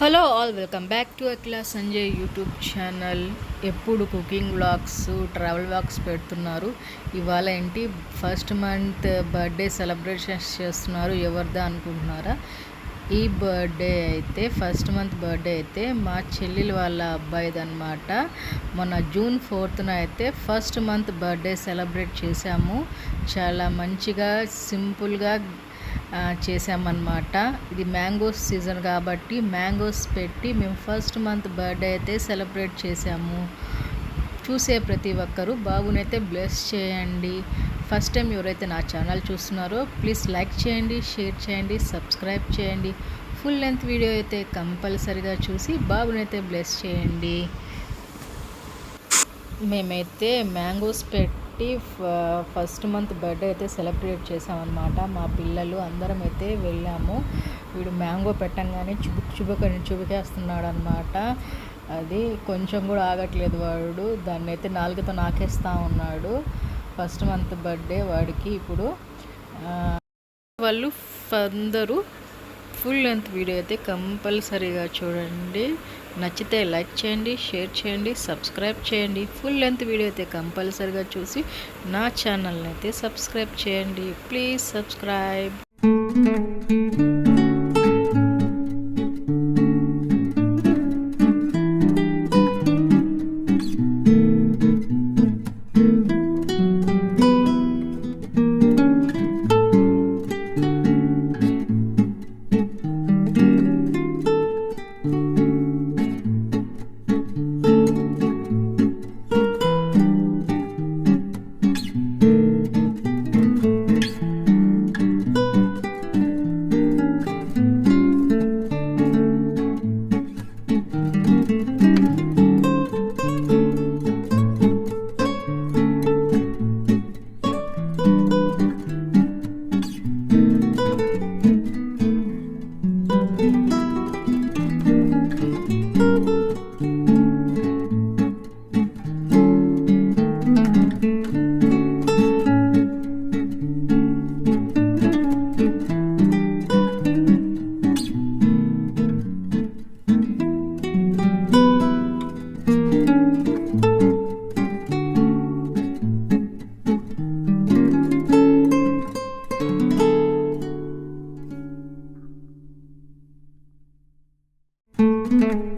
Hello all, welcome back to Akhila Sanjay YouTube channel. ఎప్పుడు cooking vlogs, travel vlogs పెడుతున్నారు. ఇవాళ ఏంటి ఫస్ట్ మంత్ బర్త్డే సెలబ్రేషన్స్ చేస్తున్నారు. ఎవరిదా అనుకుంటున్నారా? ఈ బర్త్డే అయితే ఫస్ట్ మంత్ బర్త్డే అయితే మా చెల్లెలు వాళ్ళ అబ్బాయిదన్నమాట. మొన్న జూన్ 4th అయితే ఫస్ట్ మంత్ బర్త్డే సెలబ్రేట్ చేశాము. చాలా మంచిగా సింపుల్గా చేసామన్నమాట. ఇది మ్యాంగోస్ సీజన్ కాబట్టి మ్యాంగోస్ పెట్టి మేము ఫస్ట్ మంత్ బర్త్డే అయితే సెలబ్రేట్ చేసాము. చూసే ప్రతి ఒక్కరూ బాబునైతే బ్లెస్ చేయండి. ఫస్ట్ టైం ఎవరైతే నా ఛానల్ చూస్తున్నారో ప్లీజ్ లైక్ చేయండి, షేర్ చేయండి, సబ్స్క్రైబ్ చేయండి. ఫుల్ లెంత్ వీడియో అయితే కంపల్సరిగా చూసి బాబునైతే బ్లెస్ చేయండి. మేమైతే మ్యాంగోస్ పెట్టి ఫస్ట్ మంత్ బర్త్డే అయితే సెలబ్రేట్ చేసామన్నమాట. మా పిల్లలు అందరం అయితే వెళ్ళాము. వీడు మ్యాంగో పెట్టంగానే చుబుకేస్తున్నాడు అనమాట. అది కొంచెం కూడా ఆగట్లేదు వాడు. దాన్ని అయితే నాలుగుతో నాకేస్తూ ఉన్నాడు. ఫస్ట్ మంత్ బర్త్డే వాడికి. ఇప్పుడు వాళ్ళు అందరూ ఫుల్ లెంత్ వీడియో అయితే కంపల్సరీగా చూడండి. నచ్చితే లైక్ చేయండి, షేర్ చేయండి, సబ్స్క్రైబ్ చేయండి. ఫుల్ లెంత్ వీడియో అయితే కంపల్సరీగా చూసి నా ఛానల్ని అయితే సబ్స్క్రైబ్ చేయండి. Please subscribe.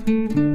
Thank you.